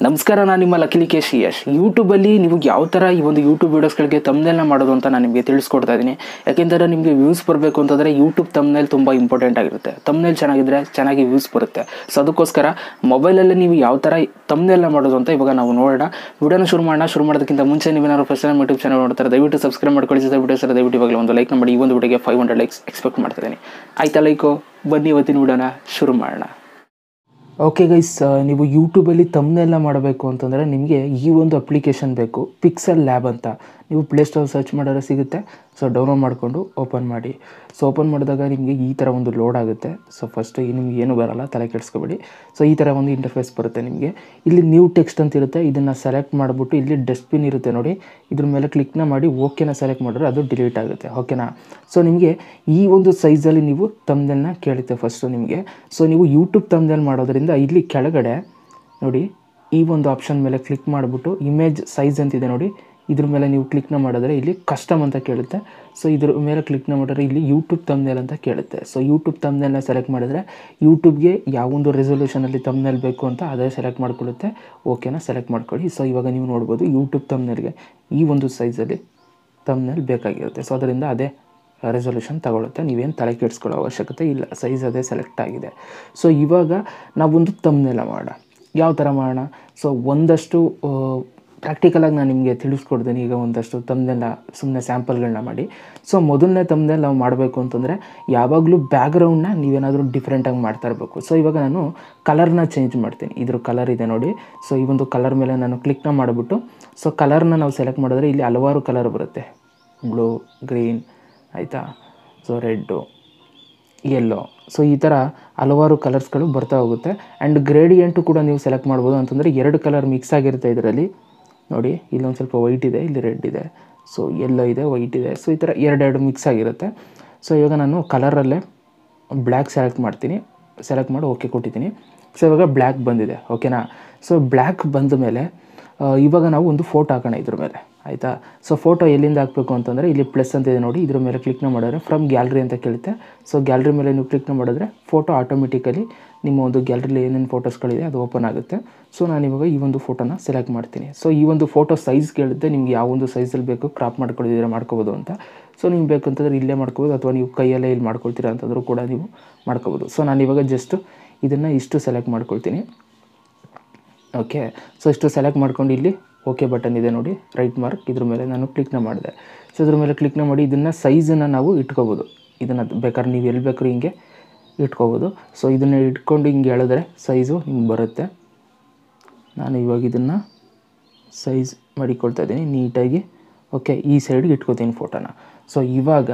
ನಮಸ್ಕಾರ, ನಾನು ನಿಮ್ಮ ಲಕ್ಕೇಶ್ ಯಶ್. ಯೂಟ್ಯೂಬಲ್ಲಿ ನೀವು ಯಾವ ಥರ ಈ ಒಂದು ಯೂಟ್ಯೂಬ್ ವೀಡಿಯೋಸ್ಗಳಿಗೆ ತಮ್ನೇಲ್ನ ಮಾಡೋದು ಅಂತ ನಾನು ನಿಮಗೆ ತಿಳಿಸ್ಕೊಡ್ತಾ ಇದ್ದೀನಿ. ಯಾಕೆಂದರೆ ನಿಮಗೆ ವ್ಯೂಸ್ ಬರಬೇಕು ಅಂತಂದರೆ ಯೂಟ್ಯೂಬ್ ತಮ್ನೇಲ್ ತುಂಬ ಇಂಪಾರ್ಟೆಂಟ್ ಆಗಿರುತ್ತೆ. ತಮ್ನೇಲ್ ಚೆನ್ನಾಗಿದ್ದರೆ ಚೆನ್ನಾಗಿ ವ್ಯೂಸ್ ಬರುತ್ತೆ. ಸೊ ಅದಕ್ಕೋಸ್ಕರ ಮೊಬೈಲಲ್ಲಿ ನೀವು ಯಾವ ಥರ ತಮ್ನೇಲ್ನ ಮಾಡೋದು ಅಂತ ಇವಾಗ ನಾವು ನೋಡೋಣ. ವಿಡಿಯೋನ ಶುರು ಮಾಡೋದಕ್ಕಿಂತ ಮುಂಚೆ ನೀವೇನಾದ್ರು ಫಸ್ಟ್ ಟೈಮ್ ಯೂಟ್ಯೂಬ್ ಚಾನಲ್ ನೋಡ್ತಾರೆ ದಯವಿಟ್ಟು ಸಬ್ಸ್ಕ್ರೈಬ್ ಮಾಡ್ಕೊಳ್ಳಿ. ದಯವಿಟ್ಟು ಇವಾಗಲೇ ಒಂದು ಲೈಕ್ ಮಾಡಿ. ಈ ಒಂದು ವಿಡಿಯೋಗೆ 500 ಲೈಕ್ಸ್ ಎಕ್ಸ್ಪೆಕ್ಟ್ ಮಾಡ್ತಿದ್ದೀನಿ. ಆಯ್ತಾ ಲೈಕು? ಬನ್ನಿ ಇವತ್ತಿನ ವಿಡಿಯೋನ ಶುರು ಮಾಡೋಣ. ಓಕೆ ಗೈಸ್, ನೀವು ಯೂಟ್ಯೂಬಲ್ಲಿ ತಮ್ನೇಲ್ನ ಮಾಡಬೇಕು ಅಂತಂದರೆ ನಿಮಗೆ ಈ ಒಂದು ಅಪ್ಲಿಕೇಶನ್ ಬೇಕು, ಪಿಕ್ಸೆಲ್ ಲ್ಯಾಬ್ ಅಂತ. ನೀವು ಪ್ಲೇಸ್ಟೋರ್ ಸರ್ಚ್ ಮಾಡಿದ್ರೆ ಸಿಗುತ್ತೆ. ಸೊ ಡೌನ್ಲೋಡ್ ಮಾಡಿಕೊಂಡು ಓಪನ್ ಮಾಡಿ. ಸೊ ಓಪನ್ ಮಾಡಿದಾಗ ನಿಮಗೆ ಈ ಥರ ಒಂದು ಲೋಡ್ ಆಗುತ್ತೆ. ಸೊ ಫಸ್ಟ್ ನಿಮ್ಗೆ ಏನು ಬರೋಲ್ಲ, ತಲೆ ಕೆಡಿಸ್ಕೊಬೇಡಿ. ಸೊ ಈ ಥರ ಒಂದು ಇಂಟರ್ಫೇಸ್ ಬರುತ್ತೆ ನಿಮಗೆ. ಇಲ್ಲಿ ನ್ಯೂ ಟೆಕ್ಸ್ಟ್ ಅಂತ ಇರುತ್ತೆ. ಇದನ್ನು ಸೆಲೆಕ್ಟ್ ಮಾಡಿಬಿಟ್ಟು ಇಲ್ಲಿ ಡಸ್ಟ್ಬಿನ್ ಇರುತ್ತೆ ನೋಡಿ, ಇದ್ರ ಮೇಲೆ ಕ್ಲಿಕ್ನ ಮಾಡಿ ಓಕೆನ ಸೆಲೆಕ್ಟ್ ಮಾಡಿದ್ರೆ ಅದು ಡಿಲೀಟ್ ಆಗುತ್ತೆ. ಓಕೆನಾ? ಸೊ ನಿಮಗೆ ಈ ಒಂದು ಸೈಜಲ್ಲಿ ನೀವು ತಮ್ನೇಲ್ನ ಕೇಳುತ್ತೆ ಫಸ್ಟು ನಿಮಗೆ. ಸೊ ನೀವು ಯೂಟ್ಯೂಬ್ ತಮ್ನೇಲ್ ಮಾಡೋದ್ರಿಂದ ಇಲ್ಲಿ ಕೆಳಗಡೆ ನೋಡಿ ಈ ಒಂದು ಆಪ್ಷನ್ ಮೇಲೆ ಕ್ಲಿಕ್ ಮಾಡಿಬಿಟ್ಟು ಇಮೇಜ್ ಸೈಜ್ ಅಂತಿದೆ ನೋಡಿ, ಇದ್ರ ಮೇಲೆ ನೀವು ಕ್ಲಿಕ್ನ ಮಾಡಿದ್ರೆ ಇಲ್ಲಿ ಕಸ್ಟಮ್ ಅಂತ ಕೇಳುತ್ತೆ. ಸೊ ಇದ್ರ ಮೇಲೆ ಕ್ಲಿಕ್ನ ಮಾಡಿದ್ರೆ ಇಲ್ಲಿ ಯೂಟ್ಯೂಬ್ ತಮ್ನೇಲ್ ಅಂತ ಕೇಳುತ್ತೆ. ಸೊ ಯೂಟ್ಯೂಬ್ ತಮ್ನೇಲ್ನ ಸೆಲೆಕ್ಟ್ ಮಾಡಿದ್ರೆ ಯೂಟ್ಯೂಬ್ಗೆ ಯಾವೊಂದು ರೆಸೊಲ್ಯೂಷನಲ್ಲಿ ತಮ್ನೇಲ್ ಬೇಕು ಅಂತ ಅದೇ ಸೆಲೆಕ್ಟ್ ಮಾಡ್ಕೊಳ್ಳುತ್ತೆ. ಓಕೆನಾ? ಸೆಲೆಕ್ಟ್ ಮಾಡ್ಕೊಳ್ಳಿ. ಸೊ ಇವಾಗ ನೀವು ನೋಡ್ಬೋದು ಯೂಟ್ಯೂಬ್ ತಮ್ನೇಲ್ಗೆ ಈ ಒಂದು ಸೈಜಲ್ಲಿ ತಮ್ನೇಲ್ ಬೇಕಾಗಿರುತ್ತೆ. ಸೊ ಅದರಿಂದ ಅದೇ ರೆಸೊಲ್ಯೂಷನ್ ತಗೊಳುತ್ತೆ. ನೀವೇನು ತಲೆ ಕೆಡಿಸ್ಕೊಳ್ಳೋ ಅವಶ್ಯಕತೆ ಇಲ್ಲ, ಸೈಜ್ ಅದೇ ಸೆಲೆಕ್ಟ್ ಆಗಿದೆ. ಸೊ ಇವಾಗ ನಾವೊಂದು ತಮ್ನೇಲ ಮಾಡೋಣ. ಯಾವ ಥರ ಮಾಡೋಣ? ಸೊ ಒಂದಷ್ಟು ಪ್ರಾಕ್ಟಿಕಲಾಗಿ ನಾನು ನಿಮಗೆ ತಿಳಿಸ್ಕೊಡ್ತೀನಿ. ಈಗ ಒಂದಷ್ಟು ತಮ್ನೇಲ್ನ ಸುಮ್ಮನೆ ಸ್ಯಾಂಪಲ್ಗಳನ್ನ ಮಾಡಿ. ಸೊ ಮೊದಲನೇ ತಮ್ನೇಲ್ ನಾವು ಮಾಡಬೇಕು ಅಂತಂದರೆ ಯಾವಾಗಲೂ ಬ್ಯಾಕ್ಗ್ರೌಂಡ್ನ ನೀವೇನಾದರೂ ಡಿಫ್ರೆಂಟಾಗಿ ಮಾಡ್ತಾ ಇರಬೇಕು. ಸೊ ಇವಾಗ ನಾನು ಕಲರ್ನ ಚೇಂಜ್ ಮಾಡ್ತೀನಿ. ಇದ್ರ ಕಲರ್ ಇದೆ ನೋಡಿ. ಸೊ ಈ ಒಂದು ಕಲರ್ ಮೇಲೆ ನಾನು ಕ್ಲಿಕ್ನ ಮಾಡಿಬಿಟ್ಟು ಸೊ ಕಲರ್ನ ನಾವು ಸೆಲೆಕ್ಟ್ ಮಾಡಿದ್ರೆ ಇಲ್ಲಿ ಹಲವಾರು ಕಲರ್ ಬರುತ್ತೆ. ಬ್ಲೂ, ಗ್ರೀನ್, ಆಯಿತಾ? ಸೊ ರೆಡ್ಡು, ಯೆಲ್ಲೋ, ಸೊ ಈ ಥರ ಹಲವಾರು ಕಲರ್ಸ್ಗಳು ಬರ್ತಾ ಹೋಗುತ್ತೆ. ಆ್ಯಂಡ್ ಗ್ರೇಡಿಯಂಟು ಕೂಡ ನೀವು ಸೆಲೆಕ್ಟ್ ಮಾಡ್ಬೋದು. ಅಂತಂದರೆ ಎರಡು ಕಲರ್ ಮಿಕ್ಸ್ ಆಗಿರುತ್ತೆ ಇದರಲ್ಲಿ ನೋಡಿ. ಇಲ್ಲೊಂದು ಸ್ವಲ್ಪ ವೈಟ್ ಇದೆ, ಇಲ್ಲಿ ರೆಡ್ ಇದೆ, ಸೊ ಯೆಲ್ಲೋ ಇದೆ, ವೈಟ್ ಇದೆ. ಸೊ ಈ ಥರ ಎರಡೆರಡು ಮಿಕ್ಸ್ ಆಗಿರುತ್ತೆ. ಸೊ ಇವಾಗ ನಾನು ಕಲರಲ್ಲೇ ಬ್ಲ್ಯಾಕ್ ಸೆಲೆಕ್ಟ್ ಮಾಡ್ತೀನಿ. ಸೆಲೆಕ್ಟ್ ಮಾಡಿ ಓಕೆ ಕೊಟ್ಟಿದ್ದೀನಿ. ಸೊ ಇವಾಗ ಬ್ಲ್ಯಾಕ್ ಬಂದಿದೆ. ಓಕೆನಾ? ಸೊ ಬ್ಲ್ಯಾಕ್ ಬಂದ ಮೇಲೆ ಇವಾಗ ನಾವು ಒಂದು ಫೋಟೋ ಹಾಕೋಣ ಇದ್ರ ಮೇಲೆ, ಆಯಿತಾ? ಸೊ ಫೋಟೋ ಎಲ್ಲಿಂದ ಹಾಕಬೇಕು ಅಂತಂದರೆ ಇಲ್ಲಿ ಪ್ಲಸ್ ಅಂತಿದೆ ನೋಡಿ, ಇದ್ರ ಮೇಲೆ ಕ್ಲಿಕ್ನ ಮಾಡಿದ್ರೆ ಫ್ರಮ್ ಗ್ಯಾಲರಿ ಅಂತ ಕೇಳುತ್ತೆ. ಸೊ ಗ್ಯಾಲರಿ ಮೇಲೆ ನೀವು ಕ್ಲಿಕ್ನ ಮಾಡಿದ್ರೆ ಫೋಟೋ ಆಟೋಮೆಟಿಕಲಿ ನಿಮ್ಮ ಒಂದು ಗ್ಯಾಲರಿಲಿ ಏನೇನು ಫೋಟೋಸ್ಗಳಿದೆ ಅದು ಓಪನ್ ಆಗುತ್ತೆ. ಸೊ ನಾನಿವಾಗ ಈ ಒಂದು ಫೋಟೋನ ಸೆಲೆಕ್ಟ್ ಮಾಡ್ತೀನಿ. ಸೊ ಈ ಒಂದು ಫೋಟೋ ಸೈಜ್ ಕೇಳುತ್ತೆ, ನಿಮ್ಗೆ ಯಾವ ಒಂದು ಸೈಜಲ್ಲಿ ಬೇಕು ಕ್ರಾಪ್ ಮಾಡ್ಕೊಳ್ಳಿದ್ರೆ ಮಾಡ್ಕೋಬೋದು ಅಂತ. ಸೊ ನಿಮ್ಗೆ ಬೇಕಂತಂದರೆ ಇಲ್ಲೇ ಮಾಡ್ಕೋಬೋದು, ಅಥವಾ ನೀವು ಕೈಯಲ್ಲೇ ಇಲ್ಲಿ ಮಾಡ್ಕೊಳ್ತೀರಾ ಅಂತಂದರೂ ಕೂಡ ನೀವು ಮಾಡ್ಕೋಬೋದು. ಸೊ ನಾನಿವಾಗ ಜಸ್ಟ್ ಇದನ್ನು ಇಷ್ಟು ಸೆಲೆಕ್ಟ್ ಮಾಡ್ಕೊಳ್ತೀನಿ. ಓಕೆ, ಸೊ ಇಷ್ಟು ಸೆಲೆಕ್ಟ್ ಮಾಡ್ಕೊಂಡು ಇಲ್ಲಿ ಓಕೆ ಬಟನ್ ಇದೆ ನೋಡಿ, ರೈಟ್ ಮಾರ್ಕ್, ಇದ್ರ ಮೇಲೆ ನಾನು ಕ್ಲಿಕ್ನ ಮಾಡಿದೆ. ಸೊ ಇದ್ರ ಮೇಲೆ ಕ್ಲಿಕ್ನ ಮಾಡಿ ಇದನ್ನು ಸೈಜನ್ನು ನಾವು ಇಟ್ಕೋಬೋದು. ಇದನ್ನು ಬೇಕಾದ್ರೆ ನೀವು ಎಲ್ಲಿ ಬೇಕಾದ್ರೂ ಹಿಂಗೆ ಇಟ್ಕೋಬೋದು. ಸೊ ಇದನ್ನು ಇಟ್ಕೊಂಡು ಹಿಂಗೆ ಹೇಳಿದ್ರೆ ಸೈಜು ಹಿಂಗೆ ಬರುತ್ತೆ. ನಾನು ಇವಾಗ ಇದನ್ನು ಸೈಜ್ ಮಾಡಿಕೊಳ್ತಾ ಇದ್ದೀನಿ ನೀಟಾಗಿ. ಓಕೆ, ಈ ಸೈಡ್ಗೆ ಇಟ್ಕೋತೀನಿ ಫೋಟೋನ. ಸೊ ಇವಾಗ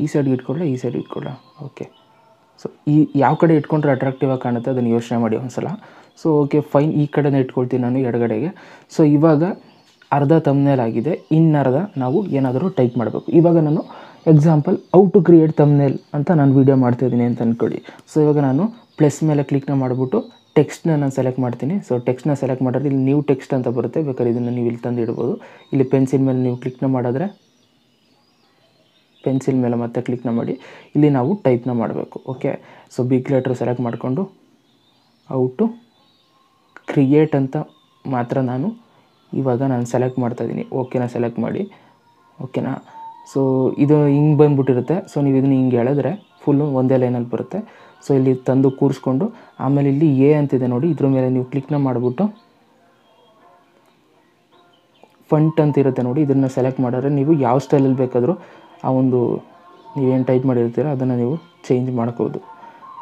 ಈ ಸೈಡ್ಗೆ ಇಟ್ಕೊಳ್ಳ, ಈ ಸೈಡ್ ಇಟ್ಕೊಳ್ಳ. ಓಕೆ, ಸೊ ಈ ಯಾವ ಕಡೆ ಇಟ್ಕೊಂಡ್ರೆ ಅಟ್ರಾಕ್ಟಿವ್ ಆಗಿ ಕಾಣುತ್ತೆ ಅದನ್ನು ಯೋಚನೆ ಮಾಡಿ ಒಂದ್ಸಲ. ಸೊ ಓಕೆ ಫೈನ್, ಈ ಕಡೆನೇ ಇಟ್ಕೊಳ್ತೀನಿ ನಾನು ಎಡಗಡೆಗೆ. ಸೊ ಇವಾಗ ಅರ್ಧ ತಮ್ನೇಲ್ ಆಗಿದೆ, ಇನ್ನರ್ಧ ನಾವು ಏನಾದರೂ ಟೈಪ್ ಮಾಡಬೇಕು. ಇವಾಗ ನಾನು example how to create thumbnail ಅಂತ ನಾನು ವೀಡಿಯೋ ಮಾಡ್ತಾಯಿದ್ದೀನಿ ಅಂತ ಅಂದ್ಕೊಳ್ಳಿ. ಸೊ ಇವಾಗ ನಾನು ಪ್ಲಸ್ ಮೇಲೆ ಕ್ಲಿಕ್ನ ಮಾಡಿಬಿಟ್ಟು ಟೆಕ್ಸ್ಟ್ನ ನಾನು ಸೆಲೆಕ್ಟ್ ಮಾಡ್ತೀನಿ. ಸೊ ಟೆಕ್ಸ್ಟ್ನ ಸೆಲೆಕ್ಟ್ ಮಾಡಿದ್ರೆ ಇಲ್ಲಿ ನ್ಯೂ ಟೆಕ್ಸ್ಟ್ ಅಂತ ಬರುತ್ತೆ, ಬೇಕಾದ್ರೆ ಇದನ್ನು ನೀವು ಇಲ್ಲಿ ತಂದು ಇಡ್ಬೋದು. ಇಲ್ಲಿ ಪೆನ್ಸಿಲ್ ಮೇಲೆ ನೀವು ಕ್ಲಿಕ್ನ ಮಾಡಿದ್ರೆ ಪೆನ್ಸಿಲ್ ಮೇಲೆ ಮತ್ತೆ ಕ್ಲಿಕ್ನ ಮಾಡಿ ಇಲ್ಲಿ ನಾವು ಟೈಪ್ನ ಮಾಡಬೇಕು. Okay, so big letter select ಮಾಡಿಕೊಂಡು ಹೌ ಟು ಕ್ರಿಯೇಟ್ ಅಂತ ಮಾತ್ರ ನಾನು ಇವಾಗ ಸೆಲೆಕ್ಟ್ ಮಾಡ್ತಾಯಿದ್ದೀನಿ. ಓಕೆನಾ? ಸೆಲೆಕ್ಟ್ ಮಾಡಿ. ಓಕೆನಾ? ಸೊ ಇದು ಹಿಂಗೆ ಬಂದುಬಿಟ್ಟಿರುತ್ತೆ. ಸೊ ನೀವು ಇದನ್ನು ಹಿಂಗೆ ಹೇಳಿದ್ರೆ ಫುಲ್ಲು ಒಂದೇ ಲೈನಲ್ಲಿ ಬರುತ್ತೆ. ಸೊ ಇಲ್ಲಿ ತಂದು ಕೂರಿಸ್ಕೊಂಡು ಆಮೇಲೆ ಇಲ್ಲಿ ಎ ಅಂತಿದೆ ನೋಡಿ, ಇದ್ರ ಮೇಲೆ ನೀವು ಕ್ಲಿಕ್ನ ಮಾಡಿಬಿಟ್ಟು ಫಂಟ್ ಅಂತ ಇರುತ್ತೆ ನೋಡಿ, ಇದನ್ನು ಸೆಲೆಕ್ಟ್ ಮಾಡಿದ್ರೆ ನೀವು ಯಾವ ಸ್ಟೈಲಲ್ಲಿ ಬೇಕಾದರೂ ಆ ಒಂದು ನೀವೇನು ಟೈಪ್ ಮಾಡಿರ್ತೀರ ಅದನ್ನು ನೀವು ಚೇಂಜ್ ಮಾಡ್ಕೋಬೋದು.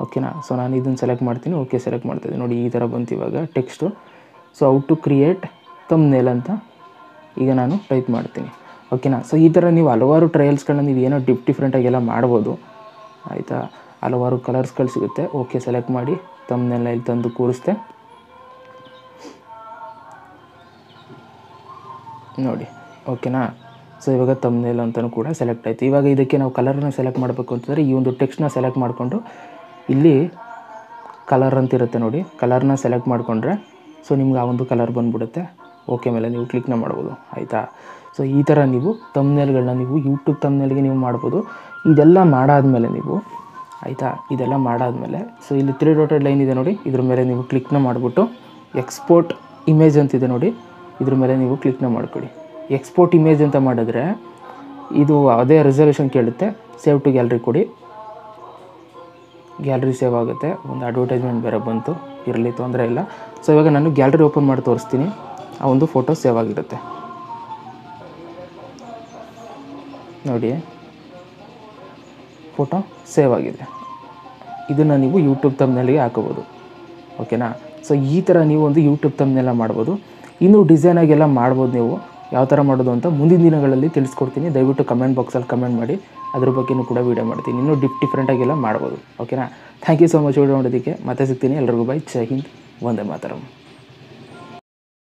ಓಕೆನಾ? ಸೊ ನಾನು ಇದನ್ನು ಸೆಲೆಕ್ಟ್ ಮಾಡ್ತೀನಿ. ಓಕೆ ಸೆಲೆಕ್ಟ್ ಮಾಡ್ತಾಯಿದ್ದೀನಿ ನೋಡಿ, ಈ ಥರ ಬಂತು ಇವಾಗ text. So how to create thumbnail ಅಂತ ಈಗ ನಾನು ಟೈಪ್ ಮಾಡ್ತೀನಿ. ಓಕೆನಾ? ಸೊ ಈ ಥರ ನೀವು ಹಲವಾರು ಟ್ರಯಲ್ಸ್ಗಳನ್ನ ನೀವು ಏನೋ ಡಿಫ್ರೆಂಟಾಗೆಲ್ಲ ಮಾಡ್ಬೋದು, ಆಯಿತಾ? ಹಲವಾರು ಕಲರ್ಸ್ಗಳು ಸಿಗುತ್ತೆ. ಓಕೆ ಸೆಲೆಕ್ಟ್ ಮಾಡಿ ತಮ್ನೇಲ್ನ ಇಲ್ಲಿ ತಂದು ಕೂರಿಸ್ತೆ ನೋಡಿ. ಓಕೆನಾ? ಸೊ ಇವಾಗ ತಮ್ನೇಲ್ ಅಂತಲೂ ಕೂಡ ಸೆಲೆಕ್ಟ್ ಆಯಿತು. ಇವಾಗ ಇದಕ್ಕೆ ನಾವು ಕಲರ್ನ ಸೆಲೆಕ್ಟ್ ಮಾಡಬೇಕು ಅಂತಂದರೆ ಈ ಒಂದು ಟೆಕ್ಸ್ಟ್ನ ಸೆಲೆಕ್ಟ್ ಮಾಡಿಕೊಂಡು ಇಲ್ಲಿ ಕಲರ್ ಅಂತಿರುತ್ತೆ ನೋಡಿ, ಕಲರ್ನ ಸೆಲೆಕ್ಟ್ ಮಾಡಿಕೊಂಡ್ರೆ ಸೊ ನಿಮ್ಗೆ ಆ ಒಂದು ಕಲರ್ ಬಂದುಬಿಡುತ್ತೆ. ಓಕೆ ಮೇಲೆ ನೀವು ಕ್ಲಿಕ್ನ ಮಾಡ್ಬೋದು, ಆಯಿತಾ? ಸೊ ಈ ಥರ ನೀವು ತಮ್ನೇಲ್ಗಳನ್ನ ನೀವು ಯೂಟ್ಯೂಬ್ ತಮ್ನೇಲ್ಗೆ ನೀವು ಮಾಡ್ಬೋದು. ಇದೆಲ್ಲ ಮಾಡಾದಮೇಲೆ ನೀವು, ಆಯಿತಾ? ಇದೆಲ್ಲ ಮಾಡಾದಮೇಲೆ ಸೊ ಇಲ್ಲಿ 3 ಡಾಟೆಡ್ ಲೈನ್ ಇದೆ ನೋಡಿ, ಇದ್ರ ಮೇಲೆ ನೀವು ಕ್ಲಿಕ್ನ ಮಾಡಿಬಿಟ್ಟು ಎಕ್ಸ್ಪೋರ್ಟ್ ಇಮೇಜ್ ಅಂತಿದೆ ನೋಡಿ, ಇದ್ರ ಮೇಲೆ ನೀವು ಕ್ಲಿಕ್ನ ಮಾಡ್ಕೊಳ್ಳಿ. ಎಕ್ಸ್ಪೋರ್ಟ್ ಇಮೇಜ್ ಅಂತ ಮಾಡಿದ್ರೆ ಇದು ಅದೇ ರೆಸಲ್ಯೂಷನ್ ಕೇಳುತ್ತೆ. ಸೇವ್ ಟು ಗ್ಯಾಲರಿ ಕೊಡಿ, ಗ್ಯಾಲರಿ ಸೇವ್ ಆಗುತ್ತೆ. ಒಂದು ಅಡ್ವರ್ಟೈಸ್ಮೆಂಟ್ ಬೇರೆ ಬಂತು, ಇರಲಿ ತೊಂದರೆ ಇಲ್ಲ. ಸೊ ಇವಾಗ ನಾನು ಗ್ಯಾಲರಿ ಓಪನ್ ಮಾಡಿ ತೋರಿಸ್ತೀನಿ. ಆ ಒಂದು ಫೋಟೋ ಸೇವ್ ಆಗಿರುತ್ತೆ ನೋಡಿ, ಫೋಟೋ ಸೇವ್ ಆಗಿದೆ. ಇದನ್ನು ನೀವು ಯೂಟ್ಯೂಬ್ ಥಂಬ್ನೇಲ್ಗೆ ಹಾಕೋಬೋದು. ಓಕೆನಾ? ಸೊ ಈ ಥರ ನೀವು ಒಂದು ಯೂಟ್ಯೂಬ್ ಥಂಬ್ನೇಲ್ನ ಮಾಡ್ಬೋದು. ಇನ್ನೂ ಡಿಸೈನಾಗೆಲ್ಲ ಮಾಡ್ಬೋದು. ನೀವು ಯಾವ ಥರ ಮಾಡೋದು ಅಂತ ಮುಂದಿನ ದಿನಗಳಲ್ಲಿ ತಿಳಿಸ್ಕೊಡ್ತೀನಿ. ದಯವಿಟ್ಟು ಕಮೆಂಟ್ ಬಾಕ್ಸಲ್ಲಿ ಕಮೆಂಟ್ ಮಾಡಿ, ಅದ್ರ ಬಗ್ಗೆಯೂ ಕೂಡ ವೀಡಿಯೋ ಮಾಡ್ತೀನಿ. ಇನ್ನೂ ಡಿಫ್ರೆಂಟಾಗೆಲ್ಲ ಮಾಡ್ಬೋದು. ಓಕೆನಾ? Thank you so much video ನೋಡೋದಕ್ಕೆ. ಮತ್ತೆ ಸಿಗ್ತೀನಿ. ಎಲ್ರಿಗೂ ಬೈ. ಜೈ ಹಿಂದ್, ವಂದೇ ಮಾತರಂ.